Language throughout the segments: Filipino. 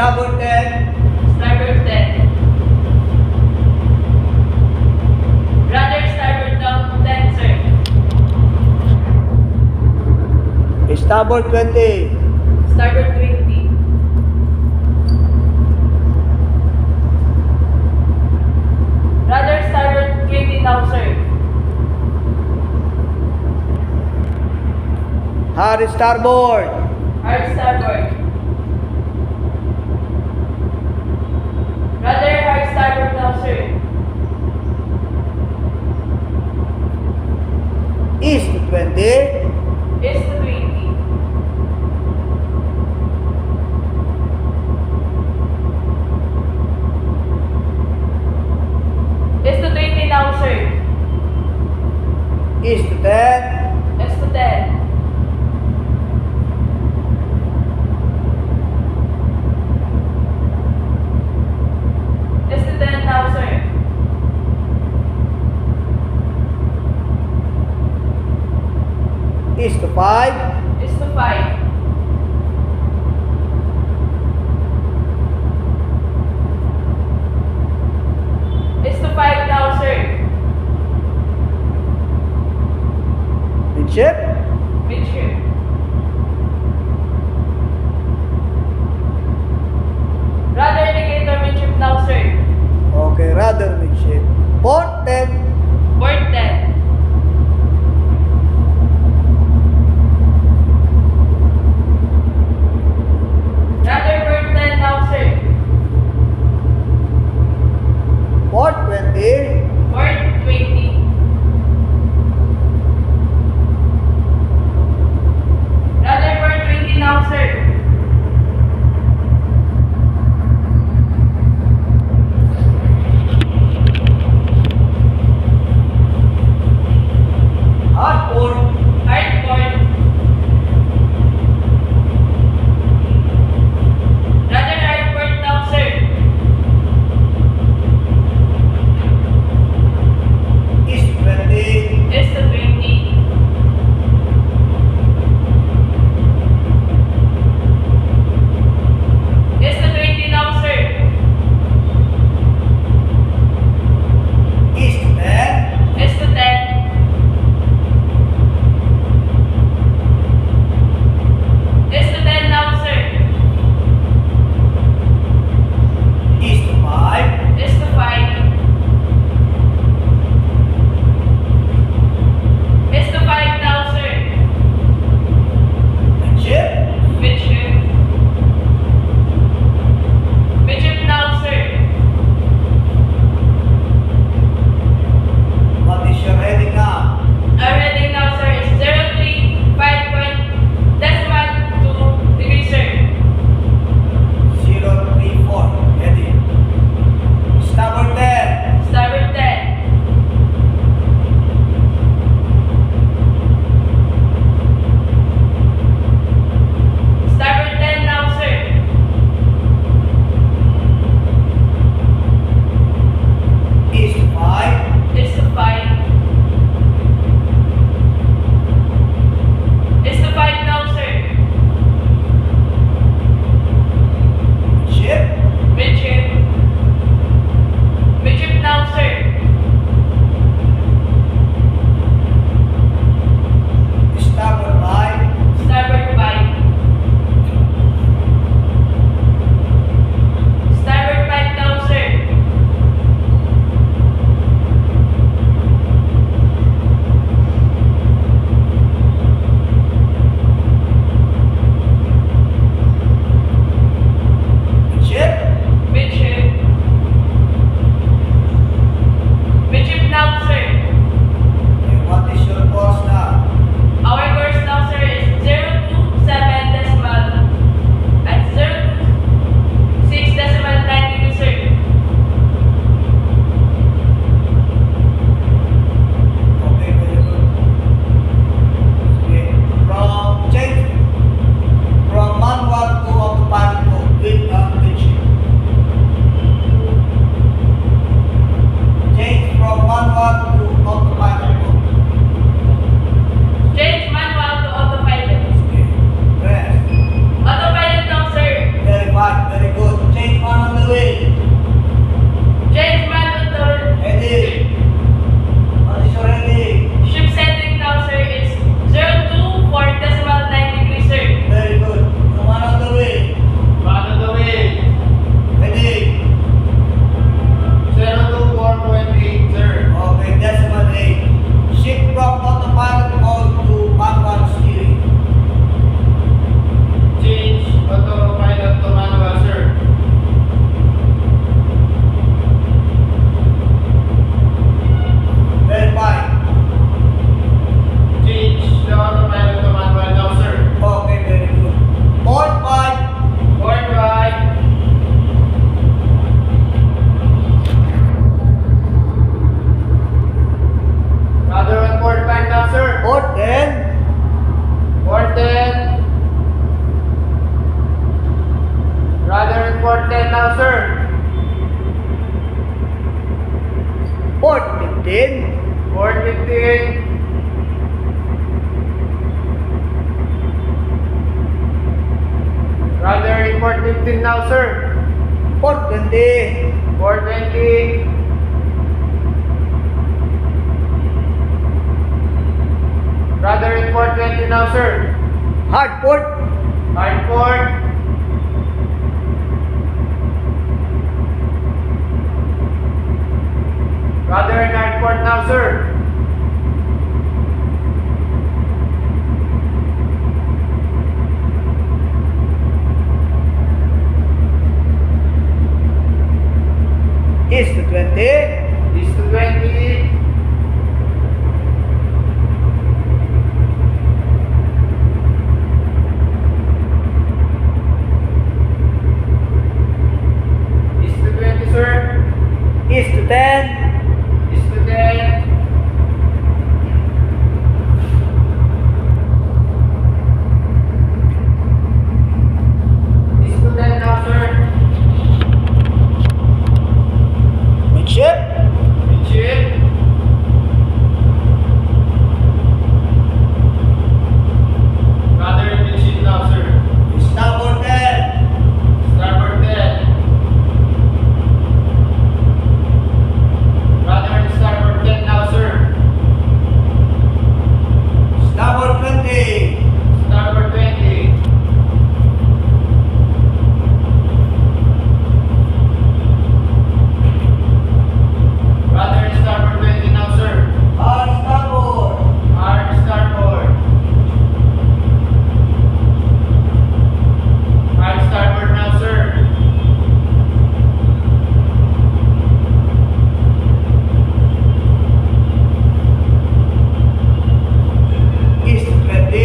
Starboard 10. Starboard 10. Rudder starboard down 10, sir. Starboard 20. Starboard 20. Rudder starboard 20 now, sir. Hard starboard. Hard starboard. Rudder hard starboard now, sir. East to 20. East to 20. East to 20 now, sir. East to 10. East to 10. East to 10 now, sir. East to 5. East to 5. East to 5 now, sir. Midship. Midship. Rudder indicator midship now, sir. Okay, rudder midship. Port 10. Port 10. now, sir. Port 15. Port 15. Radar in port 15 now, sir. Port 20. Port 20. Radar in port 20 now, sir. Hard port. Hard port. Radar in hard port now, sir. East to 20. East to 20. East to 20, sir. East to 10. East to 10. East to 10 now, sir. Midship. Midship. Radar in midship now, sir. Starboard 10. Starboard 10. Radar in starboard 10 now, sir. Starboard 20. Starboard 20. Radar in starboard 20 now, sir. Hard starboard. Hard starboard. Hard starboard now, sir. East to 20.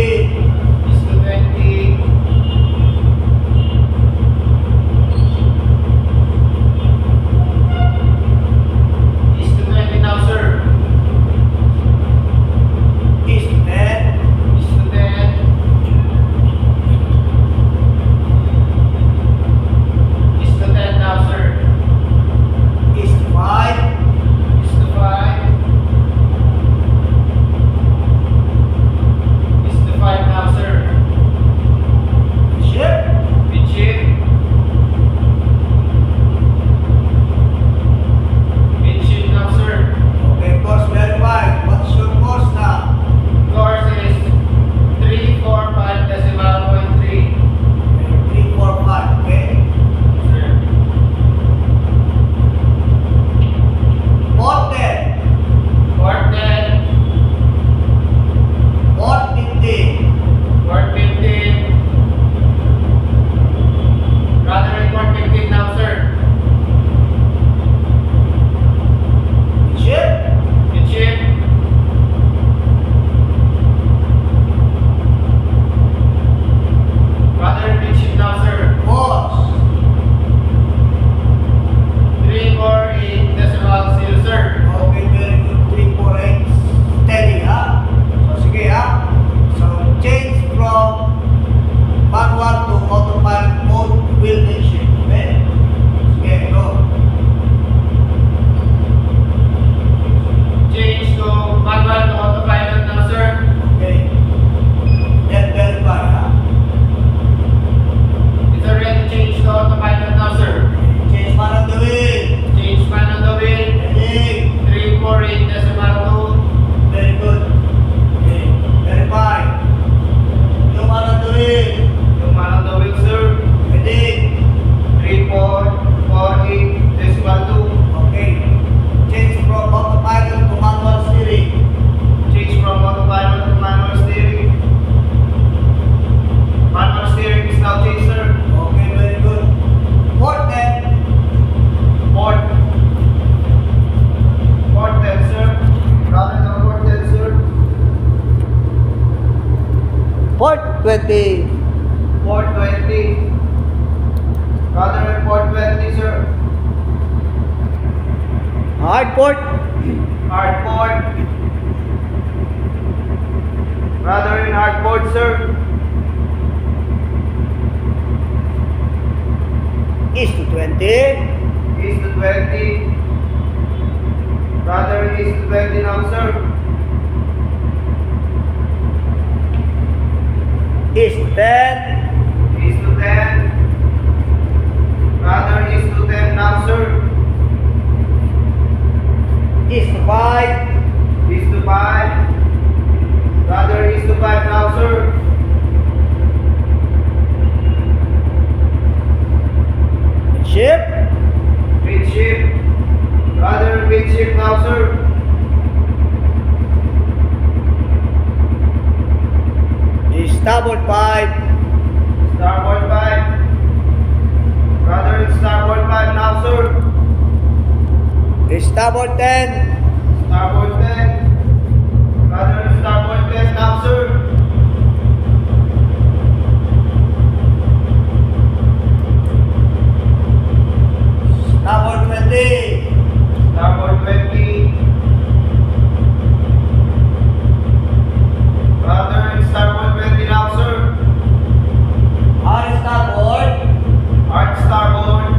East to 20. East to 20 now, sir. East to 10. East to 10. East to 10 now, sir. East to 5. East to 5. East to 5 now, sir. Midship. Midship. Midship now, sir. Okay, course verified. What's your course now? Course is 345 decimal point 3. 3, 4, 5. Okay. Sir. Port 10. Port 10. Port 15. Port 15. Radar in port 15 now, sir. Midship. Midship. Radar in midship now, sir. Course. 348 decimal 0, sir. Okay, very good. 3, 4, 8. Steady, ha? So, sige, ha? So, change from manual to autopilot mode will midship. Okay? Sige, go. Change to manual to autopilot now, sir. Okay. Then verify, ha? It's already changed to autopilot now, sir. Change man on the wheel. Change man on the wheel. Heading. 348 decimal 2. Very good. Okay. Verify. Yung man on the wheel. Yung man on the wheel, sir. Heading. 3448 decimal 2. Okay. Change from autopilot to manual steering. Change from autopilot to manual steering. Manual steering is now changed, sir. Okay, very good. Port 10. Port. Port 10, sir. Radar ng port 10, sir. Port 20. Port 20. Radar ng port 20, sir. Hard port. Hard port. Radar in hard port, sir. East to 20. East to 20. Rudder east to 20 now, sir. East to 10. East to 10. Rudder east to 10 now, sir. East to 5. East to 5. Rudder east to 5 now, sir. Midship. Midship. Rudder midship now, sir. Starboard 5. Starboard 5. Rudder starboard 5 now, sir. Starboard 10. Starboard 10. Rudder starboard 10 now, sir. Starboard 20. Starboard 20. Rudder starboard 20 now, sir. Hard starboard. Hard starboard.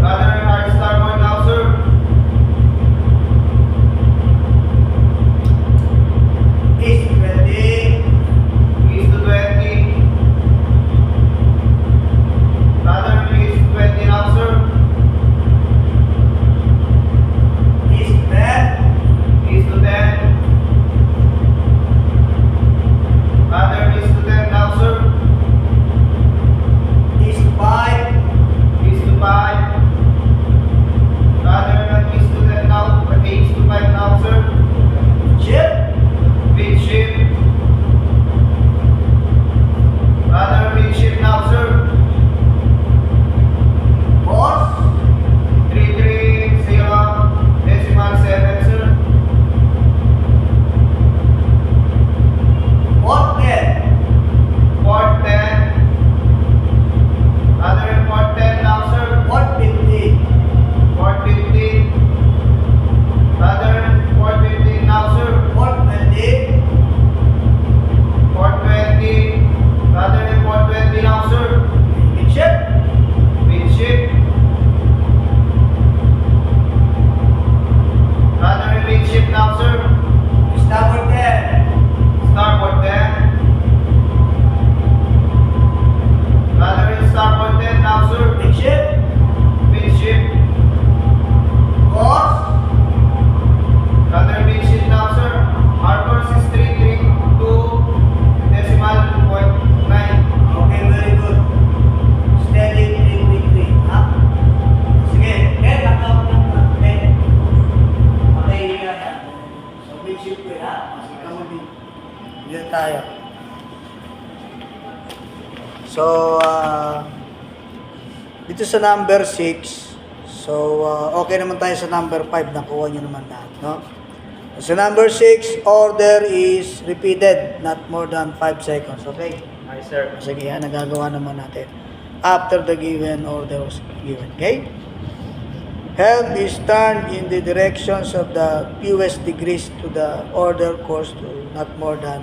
Rudder hard starboard now, sir. East to 20. East to 20. Rudder east to 20 now, sir. East to 10. East to 10. Rudder east to 10 now, sir. East to 5. East to 5. Rudder east to 10 now. East to 5 now, sir. Ship. Midship. Rudder midship now, sir. Course. 330.7, sir. Port 10. Port 10. Rudder port 10 now, sir. Port 15. Port 15. Rudder port 15 now, sir. Port 20. Port 20. Rudder port 20 now, sir. Midship. Midship. Rudder midship now, sir. Starboard 10. Starboard 10. Rudder starboard 10 now, sir. Midship. Midship. Course. Rudder midship now, sir. Our course is 332.9. Okay, very good. Steady 333. Ha? Sige. Nakaw ng 10. Okay, yan. So, midship ko ha? Sige ka mo din. Dito tayo. So, dito sa number 6, so, okay naman tayo sa number 5. Nakuha nyo naman lahat, no? So, number 6, order is repeated, not more than 5 seconds, okay? Hi, sir. Sige, yan, nagagawa naman natin. After the given order was given, okay? Helm is turned in the directions of the fewest degrees to the order course to not more than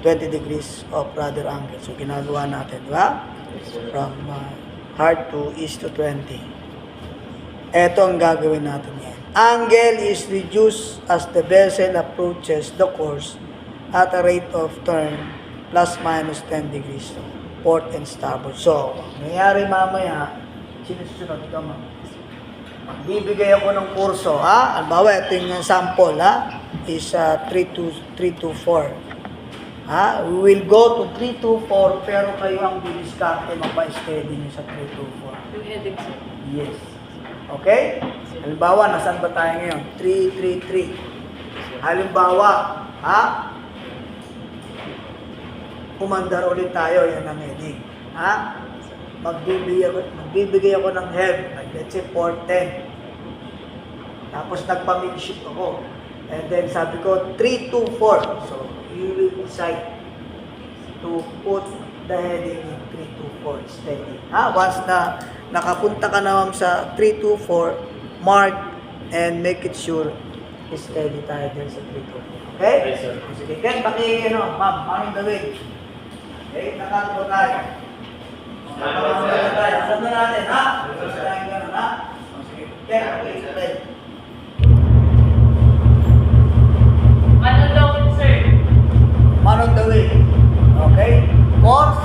20 degrees of rudder angle. So, ginagawa natin, di ba? From hard to east to 20. Ito ang gagawin natin yan. Angle is reduced as the vessel approaches the course at a rate of turn plus minus 10 degrees port and starboard. So, nangyari mamaya, sinusunod ito magbibigay ako ng kurso, ha? Albawa, ito yung sample, ha? Is 3 to 4. Ha? We will go to 3 to 4, pero kayo ang didiskarte, magpa-steady nyo sa 3 to 4. Yung heading, sir. Yes. Okay? Halimbawa, nasaan ba tayo ngayon? 333. Halimbawa, ha? Umandar ulit tayo, yan ang heading. Ha? Magbibigay ako ng help, like let's say 410. Tapos nagpa-midship ako. And then sabi ko 3 to 4. So, you will decide to put the heading in 3 to 4 steady. Ha? Once na nakapunta ka naman sa 3 to 4, mark and make it sure steady tayo din sa 3 to 4. Okay? Yes, sir. Sige, Ken, ma'am, on the way. Okay, nakatuwa tayo. Alam na natin, ha? Sasalahin ka na, ha? Sige. Ten, explain. Man on the wind, sir. Man on the way. Okay? Course